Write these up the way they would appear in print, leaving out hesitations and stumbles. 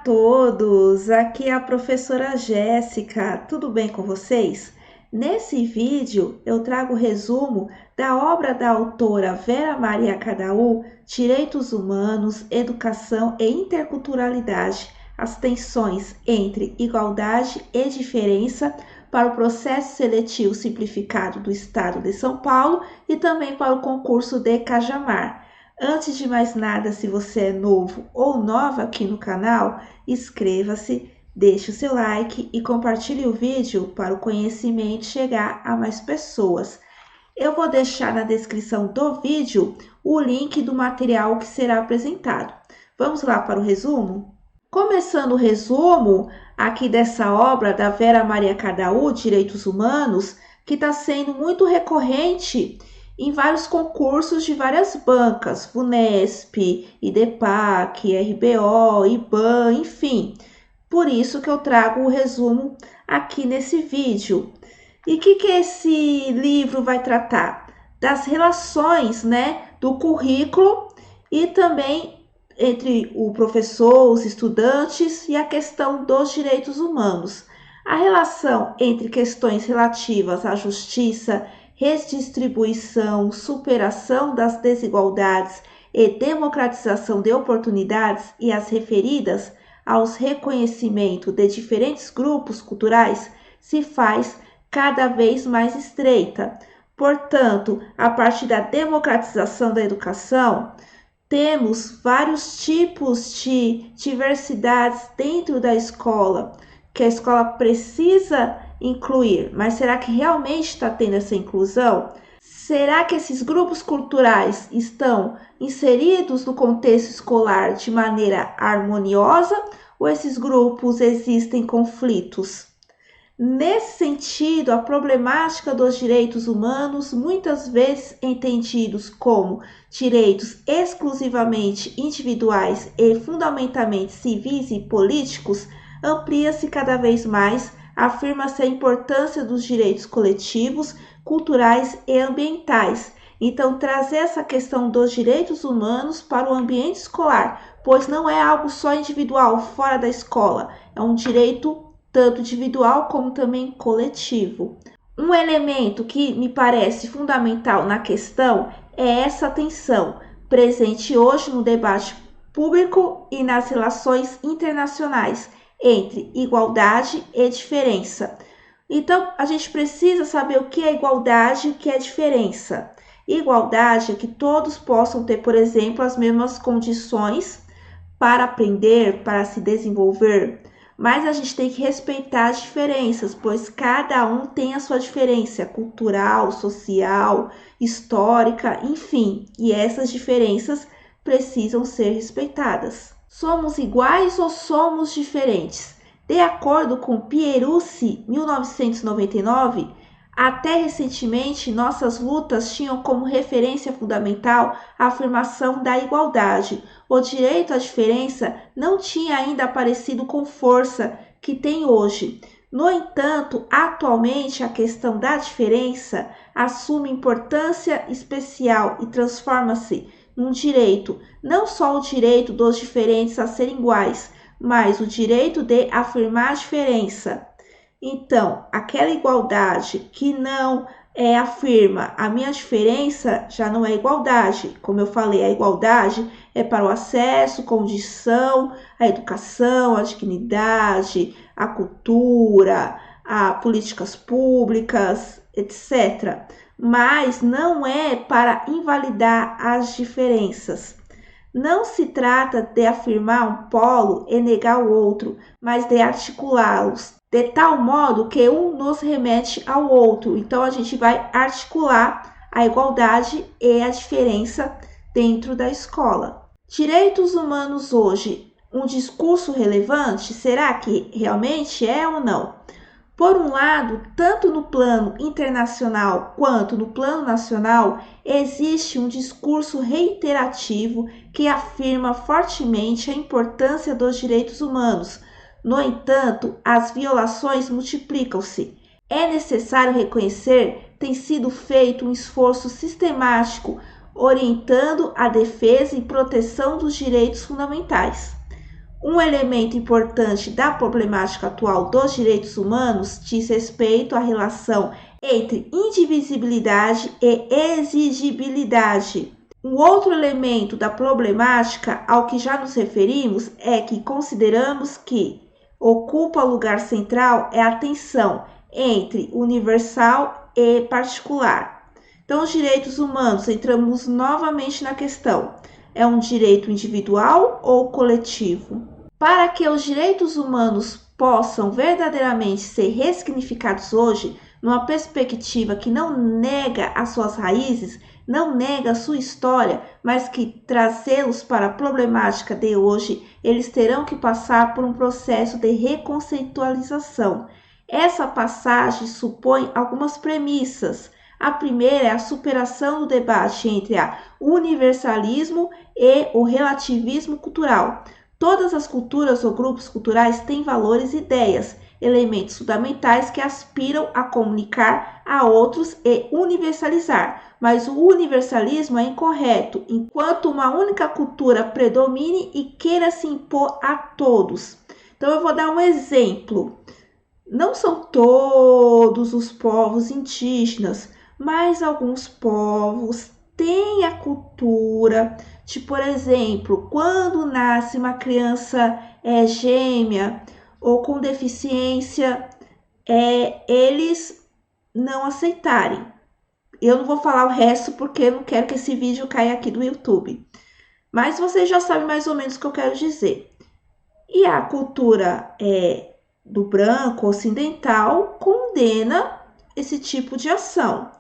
todos! Aqui é a professora Jéssica. Tudo bem com vocês? Nesse vídeo eu trago o resumo da obra da autora Vera Maria Cadaú, Direitos Humanos, Educação e Interculturalidade, as tensões entre igualdade e diferença para o processo seletivo simplificado do Estado de São Paulo e também para o concurso de Cajamar. Antes de mais nada, se você é novo ou nova aqui no canal, inscreva-se, deixe o seu like e compartilhe o vídeo para o conhecimento chegar a mais pessoas. Eu vou deixar na descrição do vídeo o link do material que será apresentado. Vamos lá para o resumo? Começando o resumo aqui dessa obra da Vera Maria Cadaú, Direitos Humanos, que está sendo muito recorrente em vários concursos de várias bancas, FUNESP, IDEPAC, RBO, IBAN, enfim. Por isso que eu trago o resumo aqui nesse vídeo. E o que esse livro vai tratar? Das relações, do currículo e também entre o professor, os estudantes e a questão dos direitos humanos. A relação entre questões relativas à justiça, redistribuição, superação das desigualdades e democratização de oportunidades e as referidas aos reconhecimentos de diferentes grupos culturais se faz cada vez mais estreita. Portanto, a partir da democratização da educação, temos vários tipos de diversidades dentro da escola, que a escola precisa incluir, mas será que realmente está tendo essa inclusão? Será que esses grupos culturais estão inseridos no contexto escolar de maneira harmoniosa ou esses grupos existem conflitos? Nesse sentido, a problemática dos direitos humanos, muitas vezes entendidos como direitos exclusivamente individuais e fundamentalmente civis e políticos, amplia-se cada vez mais. Afirma-se a importância dos direitos coletivos, culturais e ambientais. Então, trazer essa questão dos direitos humanos para o ambiente escolar, pois não é algo só individual, fora da escola, é um direito tanto individual como também coletivo. Um elemento que me parece fundamental na questão é essa tensão, presente hoje no debate público e nas relações internacionais, entre igualdade e diferença. Então, a gente precisa saber o que é igualdade e o que é diferença. Igualdade é que todos possam ter, por exemplo, as mesmas condições para aprender, para se desenvolver, mas a gente tem que respeitar as diferenças, pois cada um tem a sua diferença cultural, social, histórica, enfim, e essas diferenças precisam ser respeitadas. Somos iguais ou somos diferentes? De acordo com Pierucci, 1999, até recentemente nossas lutas tinham como referência fundamental a afirmação da igualdade. O direito à diferença não tinha ainda aparecido com força que tem hoje. No entanto, atualmente a questão da diferença assume importância especial e transforma-se num direito, não só o direito dos diferentes a serem iguais, mas o direito de afirmar a diferença. Então, aquela igualdade que não afirma a minha diferença já não é igualdade. Como eu falei, a igualdade é para o acesso, condição, a educação, a dignidade, a cultura, a políticas públicas, etc. Mas não é para invalidar as diferenças. Não se trata de afirmar um polo e negar o outro, mas de articulá-los, de tal modo que um nos remete ao outro. Então, a gente vai articular a igualdade e a diferença dentro da escola. Direitos humanos hoje, um discurso relevante? Será que realmente é ou não? Por um lado, tanto no plano internacional quanto no plano nacional, existe um discurso reiterativo que afirma fortemente a importância dos direitos humanos. No entanto, as violações multiplicam-se. É necessário reconhecer que tem sido feito um esforço sistemático orientando a defesa e proteção dos direitos fundamentais. Um elemento importante da problemática atual dos direitos humanos diz respeito à relação entre indivisibilidade e exigibilidade. Um outro elemento da problemática ao que já nos referimos é que consideramos que ocupa o lugar central é a tensão entre universal e particular. Então, os direitos humanos, entramos novamente na questão: é um direito individual ou coletivo? Para que os direitos humanos possam verdadeiramente ser ressignificados hoje, numa perspectiva que não nega as suas raízes, não nega a sua história, mas que trazê-los para a problemática de hoje, eles terão que passar por um processo de reconceitualização. Essa passagem supõe algumas premissas. A primeira é a superação do debate entre o universalismo e o relativismo cultural. Todas as culturas ou grupos culturais têm valores e ideias, elementos fundamentais que aspiram a comunicar a outros e universalizar, mas o universalismo é incorreto enquanto uma única cultura predomine e queira se impor a todos. Então eu vou dar um exemplo. Não são todos os povos indígenas, mas alguns povos têm a cultura de, por exemplo, quando nasce uma criança gêmea ou com deficiência, eles não aceitarem. Eu não vou falar o resto porque eu não quero que esse vídeo caia aqui do YouTube. Mas vocês já sabem mais ou menos o que eu quero dizer. E a cultura do branco ocidental condena esse tipo de ação.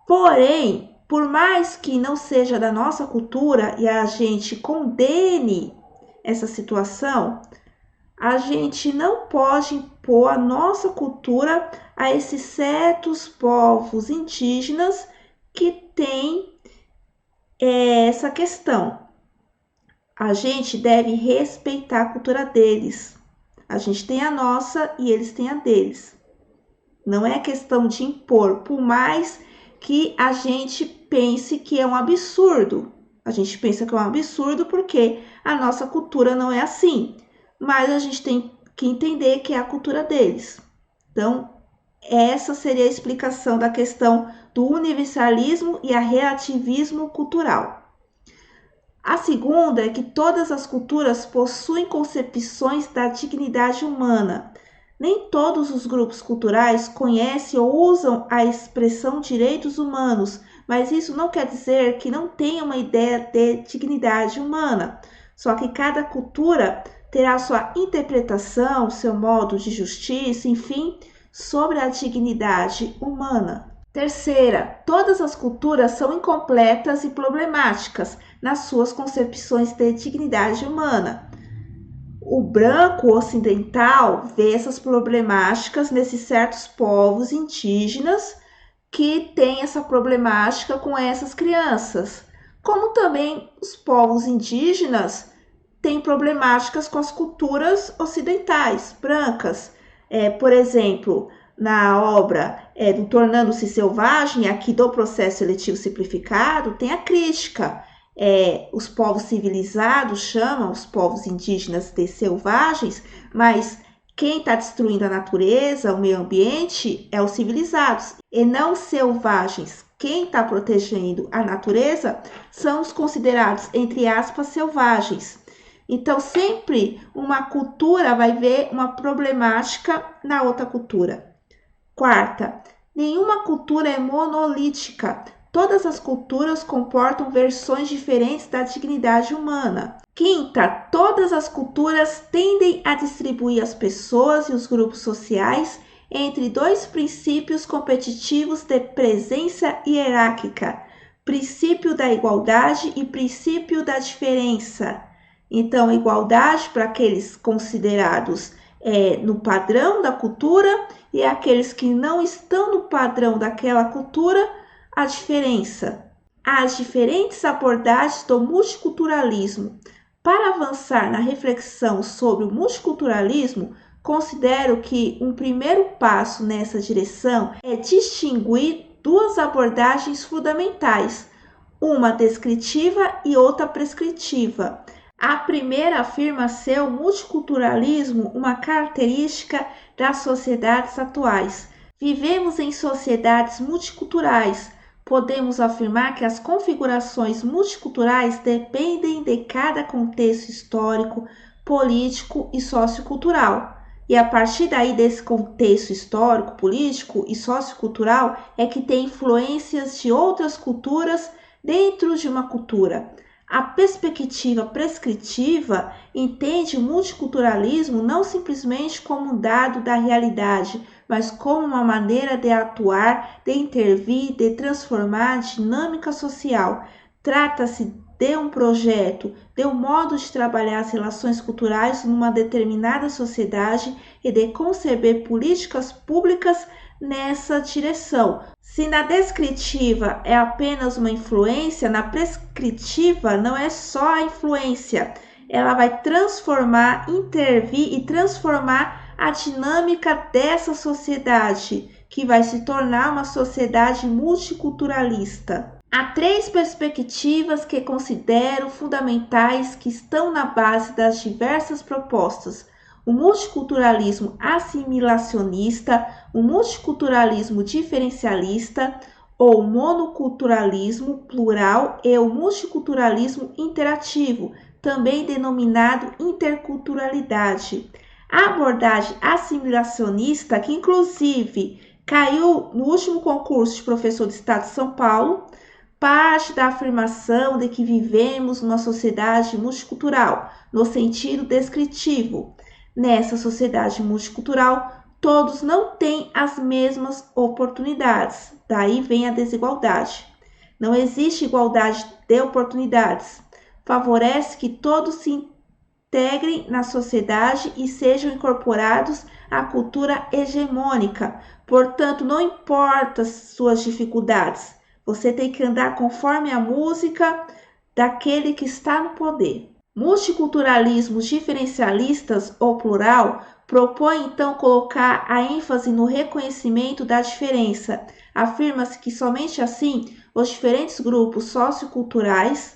Porém, por mais que não seja da nossa cultura e a gente condene essa situação, a gente não pode impor a nossa cultura a esses certos povos indígenas que têm essa questão. A gente deve respeitar a cultura deles. A gente tem a nossa e eles têm a deles. Não é questão de impor, por mais que a gente pense que é um absurdo. A gente pensa que é um absurdo porque a nossa cultura não é assim. Mas a gente tem que entender que é a cultura deles. Então, essa seria a explicação da questão do universalismo e a relativismo cultural. A segunda é que todas as culturas possuem concepções da dignidade humana. Nem todos os grupos culturais conhecem ou usam a expressão direitos humanos, mas isso não quer dizer que não tenha uma ideia de dignidade humana. Só que cada cultura terá sua interpretação, seu modo de justiça, enfim, sobre a dignidade humana. Terceira, todas as culturas são incompletas e problemáticas nas suas concepções de dignidade humana. O branco ocidental vê essas problemáticas nesses certos povos indígenas que têm essa problemática com essas crianças, como também os povos indígenas têm problemáticas com as culturas ocidentais, brancas. Por exemplo, na obra do Tornando-se Selvagem, aqui do processo seletivo simplificado, tem a crítica. Os povos civilizados chamam os povos indígenas de selvagens, mas quem está destruindo a natureza, o meio ambiente, é os civilizados e não os selvagens. Quem está protegendo a natureza são os considerados, entre aspas, selvagens. Então, sempre uma cultura vai ver uma problemática na outra cultura. Quarta, nenhuma cultura é monolítica. Todas as culturas comportam versões diferentes da dignidade humana. Quinta, todas as culturas tendem a distribuir as pessoas e os grupos sociais entre dois princípios competitivos de presença hierárquica: princípio da igualdade e princípio da diferença. Então, igualdade para aqueles considerados no padrão da cultura e aqueles que não estão no padrão daquela cultura, a diferença. As diferentes abordagens do multiculturalismo. Para avançar na reflexão sobre o multiculturalismo, considero que um primeiro passo nessa direção é distinguir duas abordagens fundamentais, uma descritiva e outra prescritiva. A primeira afirma ser o multiculturalismo uma característica das sociedades atuais. Vivemos em sociedades multiculturais. Podemos afirmar que as configurações multiculturais dependem de cada contexto histórico, político e sociocultural. E a partir daí desse contexto histórico, político e sociocultural é que tem influências de outras culturas dentro de uma cultura. A perspectiva prescritiva entende o multiculturalismo não simplesmente como um dado da realidade, mas como uma maneira de atuar, de intervir, de transformar a dinâmica social. Trata-se de um projeto, de um modo de trabalhar as relações culturais numa determinada sociedade e de conceber políticas públicas nessa direção. Se na descritiva é apenas uma influência, na prescritiva não é só a influência. Ela vai transformar, intervir e transformar a dinâmica dessa sociedade, que vai se tornar uma sociedade multiculturalista. Há três perspectivas que considero fundamentais que estão na base das diversas propostas: o multiculturalismo assimilacionista, o multiculturalismo diferencialista ou monoculturalismo plural e o multiculturalismo interativo, também denominado interculturalidade. A abordagem assimilacionista, que inclusive caiu no último concurso de professor do Estado de São Paulo, parte da afirmação de que vivemos numa sociedade multicultural, no sentido descritivo. Nessa sociedade multicultural, todos não têm as mesmas oportunidades, daí vem a desigualdade. Não existe igualdade de oportunidades. Favorece que todos se integrem na sociedade e sejam incorporados à cultura hegemônica. Portanto, não importa suas dificuldades, você tem que andar conforme a música daquele que está no poder. Multiculturalismos diferencialistas ou plural propõe então colocar a ênfase no reconhecimento da diferença. Afirma-se que somente assim os diferentes grupos socioculturais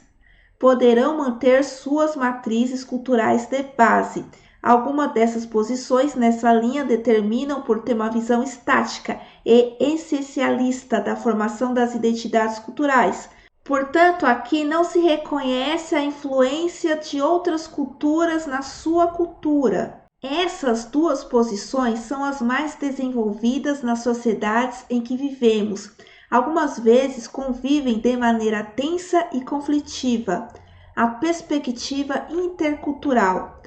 poderão manter suas matrizes culturais de base. Algumas dessas posições nessa linha determinam por ter uma visão estática e essencialista da formação das identidades culturais. Portanto, aqui não se reconhece a influência de outras culturas na sua cultura. Essas duas posições são as mais desenvolvidas nas sociedades em que vivemos. Algumas vezes convivem de maneira tensa e conflitiva. A perspectiva intercultural.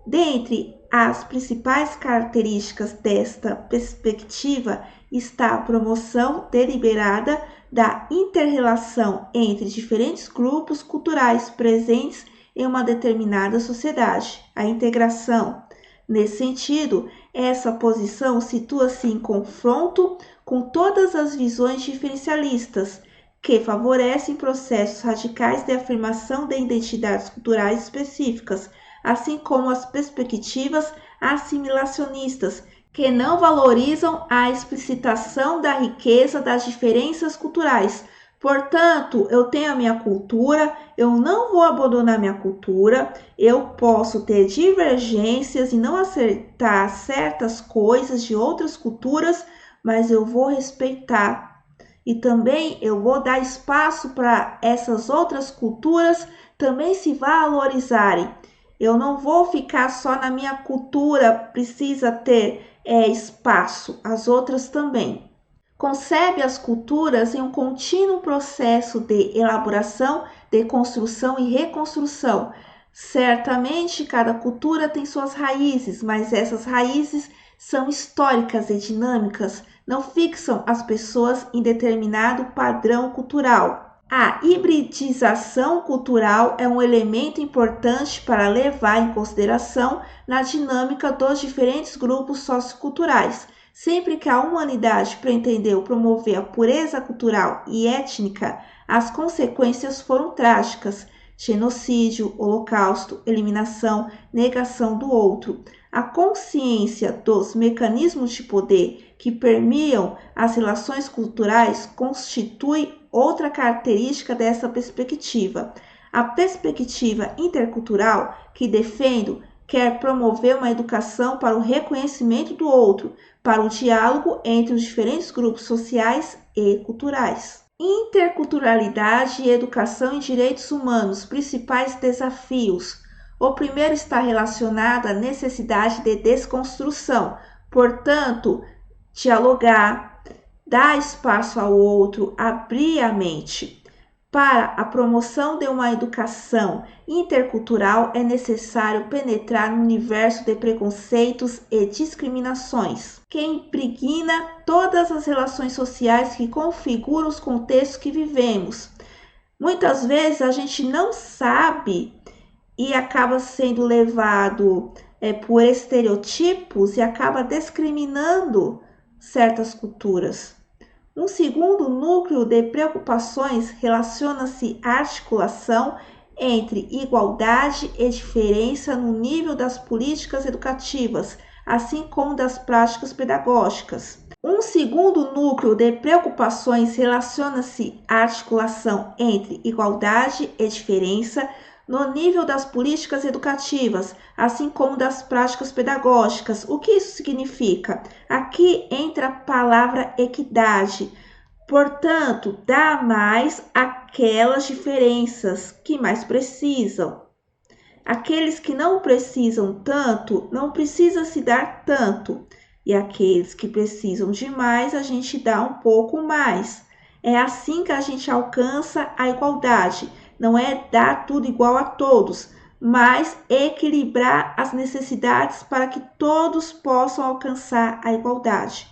Dentre as principais características desta perspectiva está a promoção deliberada da inter-relação entre diferentes grupos culturais presentes em uma determinada sociedade, a integração. Nesse sentido, essa posição situa-se em confronto com todas as visões diferencialistas, que favorecem processos radicais de afirmação de identidades culturais específicas, assim como as perspectivas assimilacionistas, que não valorizam a explicitação da riqueza das diferenças culturais. Portanto, eu tenho a minha cultura, eu não vou abandonar minha cultura, eu posso ter divergências e não aceitar certas coisas de outras culturas, mas eu vou respeitar. E também eu vou dar espaço para essas outras culturas também se valorizarem. Eu não vou ficar só na minha cultura, precisa ter espaço, as outras também. Concebe as culturas em um contínuo processo de elaboração, de construção e reconstrução. Certamente cada cultura tem suas raízes, mas essas raízes são históricas e dinâmicas, não fixam as pessoas em determinado padrão cultural. A hibridização cultural é um elemento importante para levar em consideração na dinâmica dos diferentes grupos socioculturais. Sempre que a humanidade pretendeu promover a pureza cultural e étnica, as consequências foram trágicas: genocídio, holocausto, eliminação, negação do outro. A consciência dos mecanismos de poder que permeiam as relações culturais constitui outra característica dessa perspectiva. A perspectiva intercultural que defendo quer promover uma educação para o reconhecimento do outro, para o diálogo entre os diferentes grupos sociais e culturais. Interculturalidade e educação em direitos humanos, principais desafios. O primeiro está relacionado à necessidade de desconstrução, portanto, dialogar, dar espaço ao outro, abrir a mente. Para a promoção de uma educação intercultural, é necessário penetrar no universo de preconceitos e discriminações, que impregna todas as relações sociais que configuram os contextos que vivemos. Muitas vezes a gente não sabe e acaba sendo levado por estereotipos e acaba discriminando certas culturas. Um segundo núcleo de preocupações relaciona-se à articulação entre igualdade e diferença no nível das políticas educativas, assim como das práticas pedagógicas. Um segundo núcleo de preocupações relaciona-se à articulação entre igualdade e diferença no nível das políticas educativas, assim como das práticas pedagógicas. O que isso significa? Aqui entra a palavra equidade. Portanto, dá mais aquelas diferenças que mais precisam. Aqueles que não precisam tanto, não precisa se dar tanto. E aqueles que precisam de mais, a gente dá um pouco mais. É assim que a gente alcança a igualdade. Não é dar tudo igual a todos, mas equilibrar as necessidades para que todos possam alcançar a igualdade.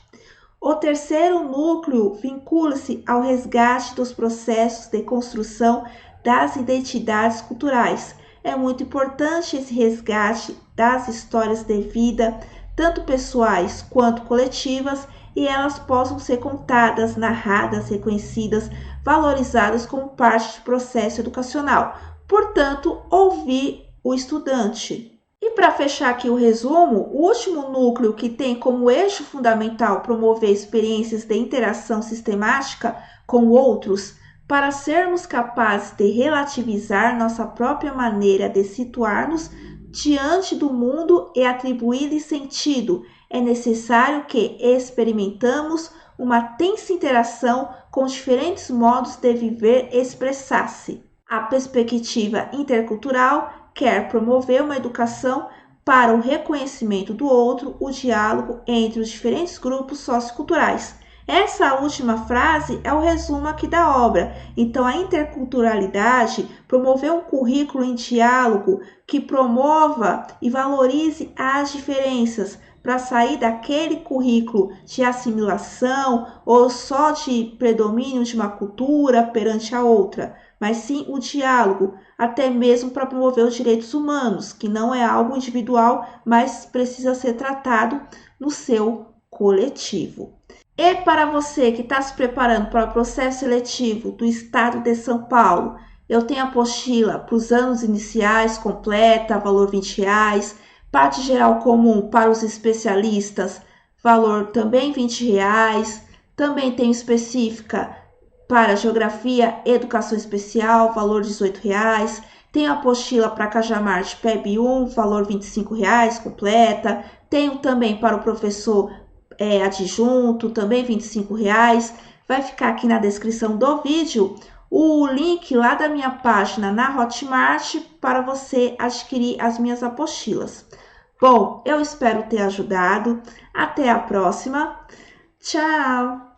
O terceiro núcleo vincula-se ao resgate dos processos de construção das identidades culturais. É muito importante esse resgate das histórias de vida, tanto pessoais quanto coletivas, e elas possam ser contadas, narradas, reconhecidas, valorizadas como parte do processo educacional. Portanto, ouvir o estudante. E para fechar aqui o resumo, o último núcleo que tem como eixo fundamental promover experiências de interação sistemática com outros, para sermos capazes de relativizar nossa própria maneira de situar-nos diante do mundo e atribuir-lhe sentido, é necessário que experimentamos uma tensa interação com diferentes modos de viver e expressar-se. A perspectiva intercultural quer promover uma educação para o reconhecimento do outro, o diálogo entre os diferentes grupos socioculturais. Essa última frase é o resumo aqui da obra. Então, a interculturalidade promover um currículo em diálogo que promova e valorize as diferenças, para sair daquele currículo de assimilação ou só de predomínio de uma cultura perante a outra, mas sim o diálogo, até mesmo para promover os direitos humanos, que não é algo individual, mas precisa ser tratado no seu coletivo. E para você que está se preparando para o processo seletivo do Estado de São Paulo, eu tenho a apostila para os anos iniciais completa, valor R$20, parte geral comum para os especialistas, valor também R$20. Também tenho específica para geografia e educação especial, valor R$18. Tenho apostila para Cajamarte PEB 1, valor R$25 completa. Tenho também para o professor adjunto, também R$25. Vai ficar aqui na descrição do vídeo o link lá da minha página na Hotmart para você adquirir as minhas apostilas. Bom, eu espero ter ajudado. Até a próxima. Tchau!